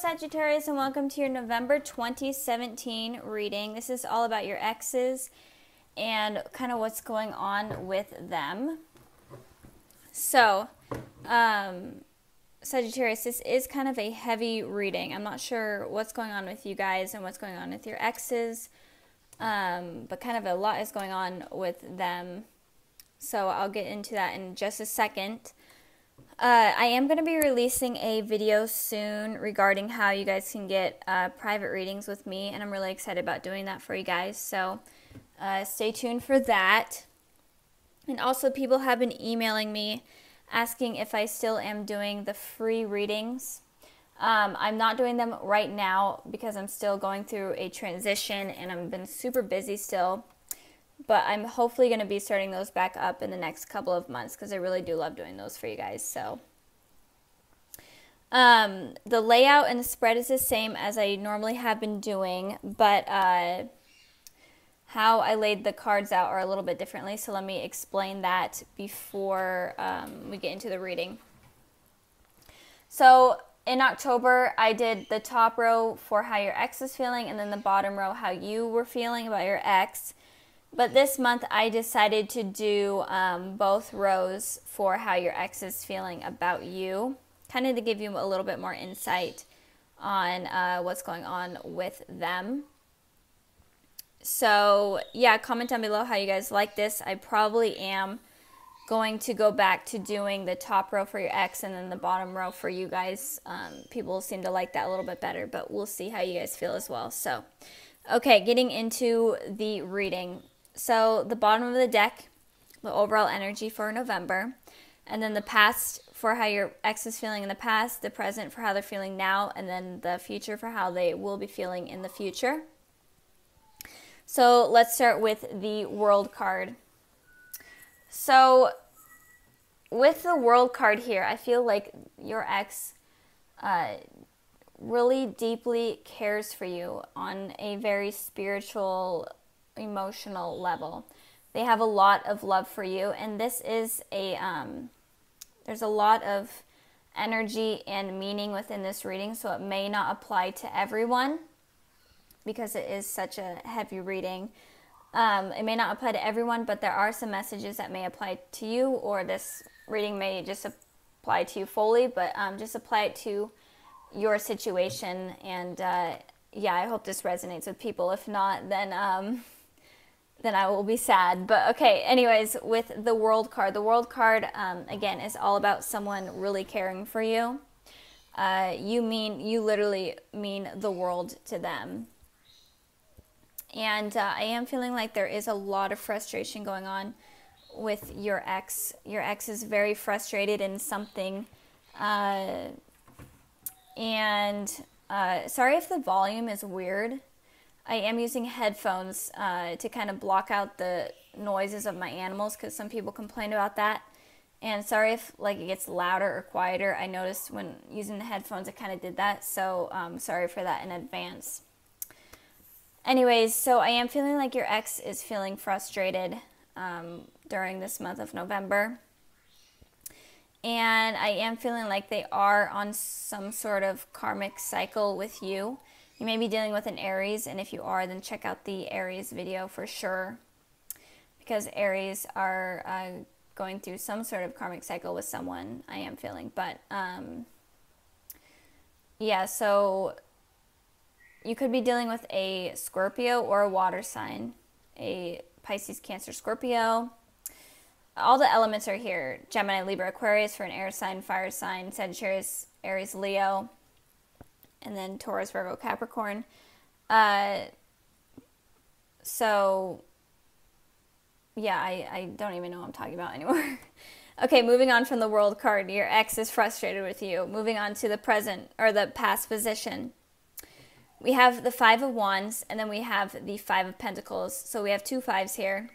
Sagittarius, and welcome to your November 2017 reading. This is all about your exes and kind of what's going on with them. So, Sagittarius, this is kind of a heavy reading. I'm not sure what's going on with you guys and what's going on with your exes, but kind of a lot is going on with them. So I'll get into that in just a second. I am going to be releasing a video soon regarding how you guys can get private readings with me, and I'm really excited about doing that for you guys, so stay tuned for that. And also, people have been emailing me asking if I still am doing the free readings. I'm not doing them right now because I'm still going through a transition and I've been super busy still. But I'm hopefully going to be starting those back up in the next couple of months because I really do love doing those for you guys. So, the layout and the spread is the same as I normally have been doing, but how I laid the cards out are a little bit differently. So let me explain that before we get into the reading. So in October, I did the top row for how your ex is feeling, and then the bottom row how you were feeling about your ex. But this month, I decided to do both rows for how your ex is feeling about you, kind of to give you a little bit more insight on what's going on with them. So, yeah, comment down below how you guys like this. I probably am going to go back to doing the top row for your ex and then the bottom row for you guys. People seem to like that a little bit better, but we'll see how you guys feel as well. So, okay, getting into the reading. So the bottom of the deck, the overall energy for November, and then the past for how your ex is feeling in the past, the present for how they're feeling now, and then the future for how they will be feeling in the future. So let's start with the World card. So with the World card here, I feel like your ex really deeply cares for you on a very spiritual, emotional level. They have a lot of love for you, and this is a there's a lot of energy and meaning within this reading, so it may not apply to everyone because it is such a heavy reading. It may not apply to everyone, but there are some messages that may apply to you, or this reading may just apply to you fully, but just apply it to your situation. And yeah, I hope this resonates with people. If not, then I will be sad. But okay, anyways, with the World card, the World card, again, is all about someone really caring for you. You literally mean the world to them. And I am feeling like there is a lot of frustration going on with your ex. Your ex is very frustrated in something. Sorry if the volume is weird. I am using headphones to kind of block out the noises of my animals because some people complain about that. And sorry if it gets louder or quieter. I noticed when using the headphones it kind of did that. So sorry for that in advance. Anyways, so I am feeling like your ex is feeling frustrated during this month of November. And I am feeling like they are on some sort of karmic cycle with you. You may be dealing with an Aries, and if you are, then check out the Aries video for sure, because Aries are going through some sort of karmic cycle with someone, I am feeling. But yeah, so you could be dealing with a Scorpio or a water sign, a Pisces, Cancer, Scorpio. All the elements are here. Gemini, Libra, Aquarius for an air sign, fire sign, Sagittarius, Aries, Leo, and then Taurus, Virgo, Capricorn. So, yeah, I don't even know what I'm talking about anymore. Okay, moving on from the World card. Your ex is frustrated with you. Moving on to the present, or the past position. We have the Five of Wands, and then we have the Five of Pentacles. So we have two fives here,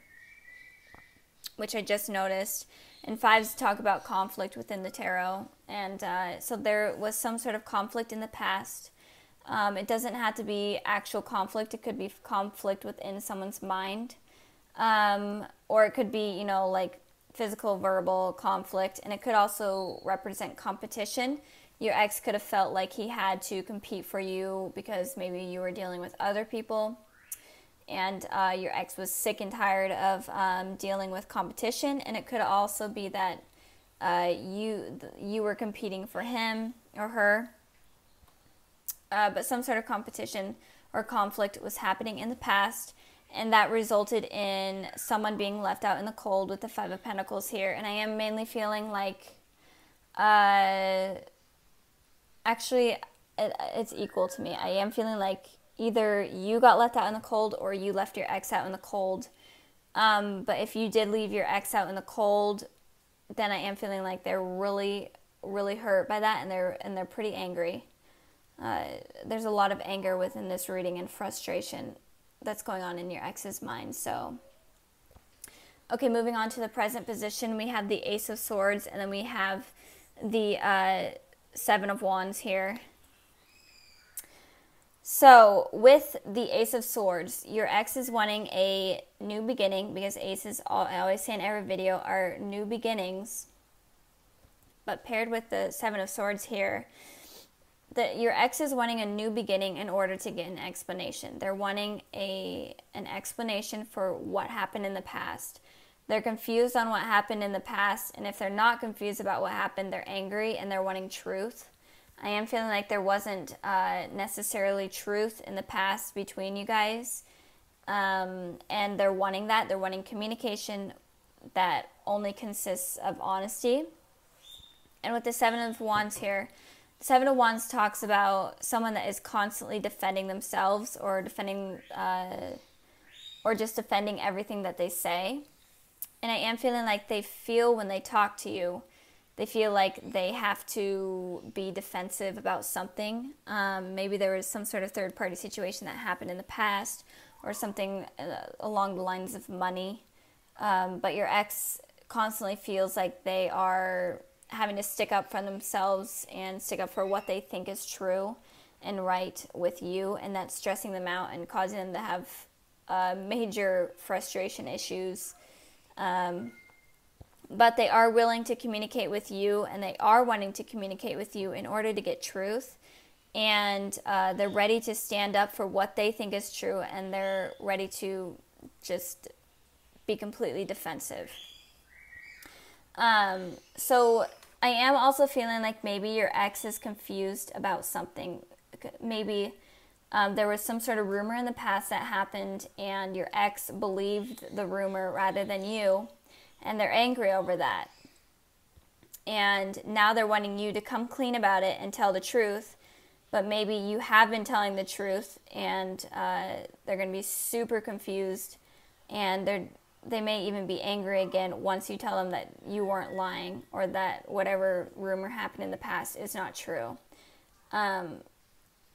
which I just noticed. And fives talk about conflict within the tarot. And so there was some sort of conflict in the past. It doesn't have to be actual conflict. It could be conflict within someone's mind. Or it could be, like physical, verbal conflict. And it could also represent competition. Your ex could have felt like he had to compete for you because maybe you were dealing with other people, and your ex was sick and tired of dealing with competition. And it could also be that you were competing for him or her, but some sort of competition or conflict was happening in the past, and that resulted in someone being left out in the cold with the Five of Pentacles here. And I am mainly feeling like, actually, it's equal to me. I am feeling like either you got left out in the cold or you left your ex out in the cold. But if you did leave your ex out in the cold, then I am feeling like they're really, really hurt by that, and they're pretty angry. There's a lot of anger within this reading and frustration that's going on in your ex's mind. So, okay, moving on to the present position, we have the Ace of Swords, and then we have the Seven of Wands here. So, with the Ace of Swords, your ex is wanting a new beginning, because aces, I always say in every video, are new beginnings. But paired with the Seven of Swords here, that your ex is wanting a new beginning in order to get an explanation. They're wanting an explanation for what happened in the past. They're confused on what happened in the past, and if they're not confused about what happened, they're angry and they're wanting truth. I am feeling like there wasn't necessarily truth in the past between you guys, and they're wanting that. They're wanting communication that only consists of honesty. And with the Seven of Wands here, the Seven of Wands talks about someone that is constantly defending themselves, or defending, or just defending everything that they say. And I am feeling like they feel when they talk to you, they feel like they have to be defensive about something. Maybe there was some sort of third-party situation that happened in the past, or something along the lines of money. But your ex constantly feels like they are having to stick up for themselves and stick up for what they think is true and right with you, and that's stressing them out and causing them to have major frustration issues. But they are willing to communicate with you, and they are wanting to communicate with you in order to get truth. And they're ready to stand up for what they think is true, and they're ready to just be completely defensive. So I am also feeling like maybe your ex is confused about something. Maybe there was some sort of rumor in the past that happened, and your ex believed the rumor rather than you. And they're angry over that. And now they're wanting you to come clean about it and tell the truth. But maybe you have been telling the truth, and they're going to be super confused. And they may even be angry again once you tell them that you weren't lying, or that whatever rumor happened in the past is not true.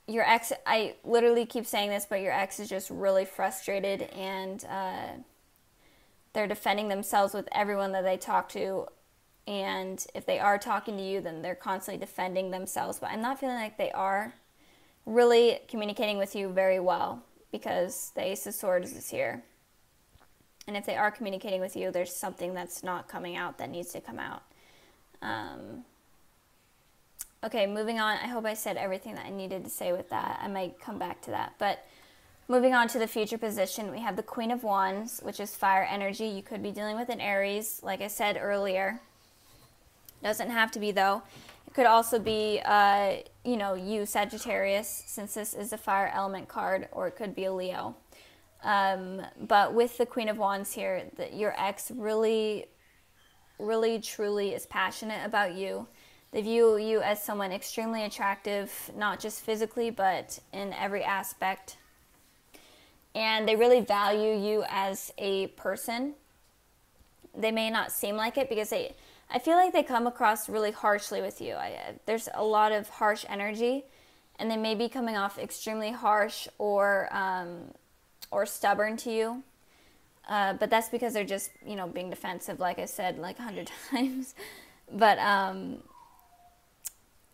Your ex, I literally keep saying this, but your ex is just really frustrated, and they're defending themselves with everyone that they talk to. And if they are talking to you, then they're constantly defending themselves. But I'm not feeling like they are really communicating with you very well, because the Ace of Swords is here. And if they are communicating with you, there's something that's not coming out that needs to come out. Okay, moving on. I hope I said everything that I needed to say with that. I might come back to that. But moving on to the future position, we have the Queen of Wands, which is fire energy. You could be dealing with an Aries, like I said earlier. Doesn't have to be, though. It could also be, you, Sagittarius, since this is a fire element card, or it could be a Leo. But with the Queen of Wands here, your ex really, really, truly is passionate about you. They view you as someone extremely attractive, not just physically, but in every aspect. And they really value you as a person. They may not seem like it, because I feel like they come across really harshly with you. There's a lot of harsh energy, and they may be coming off extremely harsh or stubborn to you. But that's because they're just, being defensive, like I said, like 100 times. But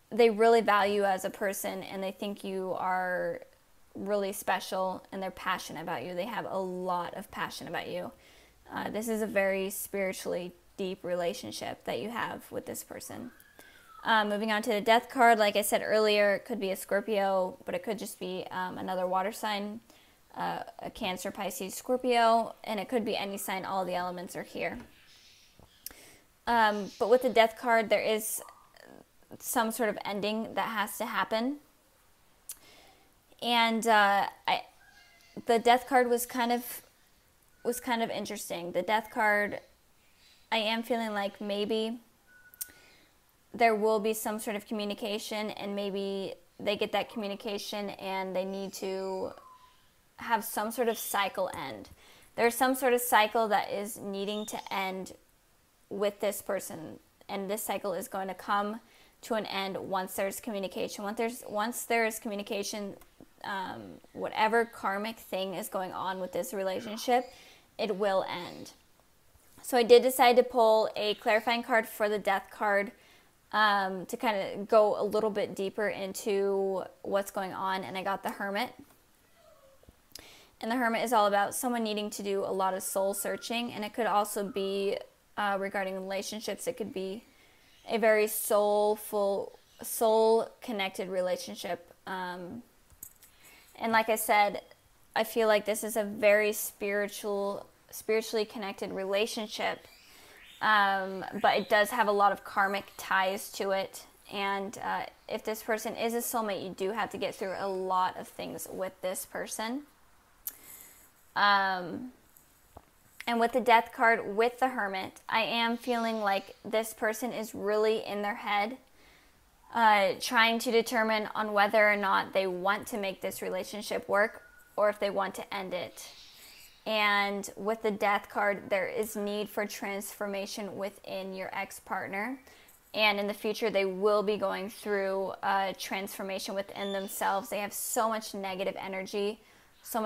they really value you as a person, and they think you are really special, and they're passionate about you. They have a lot of passion about you. This is a very spiritually deep relationship that you have with this person. Moving on to the death card, like I said earlier, it could be a Scorpio, but it could just be another water sign, a Cancer, Pisces, Scorpio, and it could be any sign. All the elements are here. But with the death card, there is some sort of ending that has to happen. And the death card was kind of interesting. The death card, I am feeling like maybe there will be some sort of communication, and maybe they get that communication and they need to have some sort of cycle end. There's some sort of cycle that is needing to end with this person, and this cycle is going to come to an end once there's communication. Once there's communication, whatever karmic thing is going on with this relationship, it will end. So I did decide to pull a clarifying card for the death card, to kind of go a little bit deeper into what's going on, and I got the Hermit. And the Hermit is all about someone needing to do a lot of soul searching, and it could also be regarding relationships. It could be a very soul-connected relationship. And like I said, I feel like this is a very spiritually connected relationship. But it does have a lot of karmic ties to it. And if this person is a soulmate, you do have to get through a lot of things with this person. And with the death card, with the Hermit, I am feeling like this person is really in their head, trying to determine on whether or not they want to make this relationship work or if they want to end it. And with the death card, there is need for transformation within your ex-partner. And in the future, they will be going through transformation within themselves. They have so much negative energy, so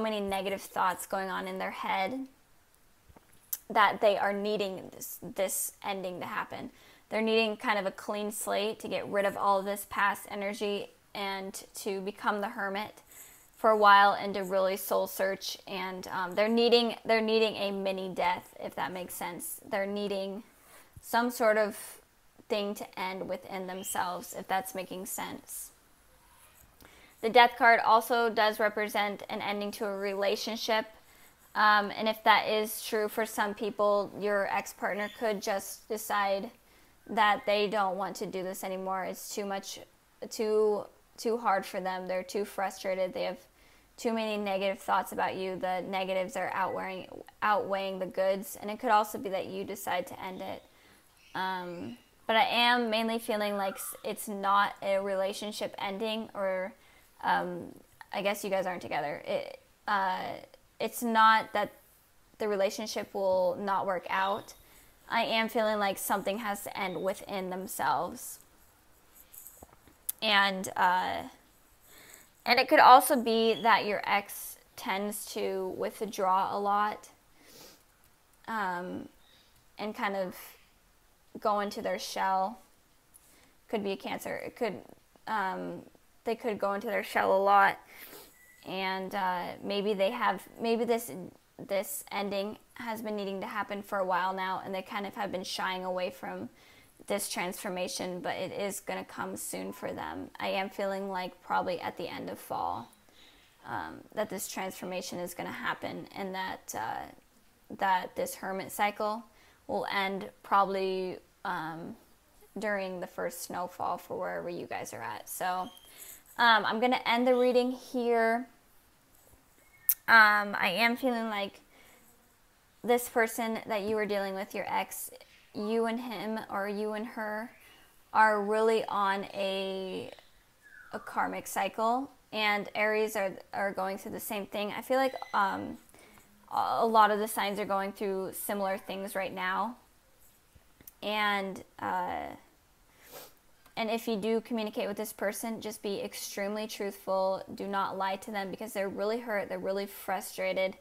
many negative thoughts going on in their head, that they are needing this ending to happen. They're needing kind of a clean slate to get rid of all of this past energy and to become the Hermit for a while and to really soul search. And they're needing a mini death, if that makes sense. They're needing some sort of thing to end within themselves, if that's making sense. The death card also does represent an ending to a relationship. And if that is true for some people, your ex-partner could just decide that they don't want to do this anymore. It's too hard for them. They're too frustrated. They have too many negative thoughts about you. The negatives are outweighing the goods. And it could also be that you decide to end it. But I am mainly feeling like it's not a relationship ending, or I guess you guys aren't together. It's not that the relationship will not work out. I am feeling like something has to end within themselves. And it could also be that your ex tends to withdraw a lot, and kind of go into their shell. Could be a Cancer. It could, they could go into their shell a lot, and maybe this ending has been needing to happen for a while now, and they kind of have been shying away from this transformation, but it is going to come soon for them. I am feeling like probably at the end of fall, that this transformation is going to happen, and that this Hermit cycle will end probably during the first snowfall for wherever you guys are at. So I'm going to end the reading here. I am feeling like this person that you were dealing with, your ex, you and him or you and her, are really on a karmic cycle, and Aries are going through the same thing. I feel like a lot of the signs are going through similar things right now. And if you do communicate with this person, just be extremely truthful. Do not lie to them, because they're really hurt. They're really frustrated.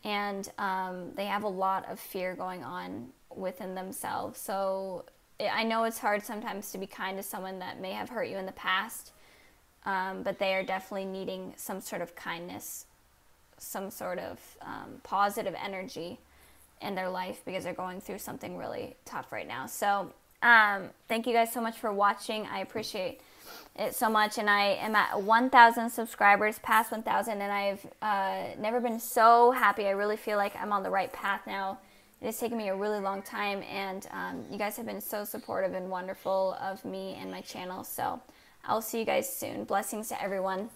And they have a lot of fear going on within themselves. So I know it's hard sometimes to be kind to someone that may have hurt you in the past. But they are definitely needing some sort of kindness, some sort of positive energy in their life, because they're going through something really tough right now. So Thank you guys so much for watching. I appreciate it so much, and I am at 1,000 subscribers, past 1,000, and I've never been so happy. I really feel like I'm on the right path now. It has taken me a really long time, and you guys have been so supportive and wonderful of me and my channel. So I'll see you guys soon. Blessings to everyone.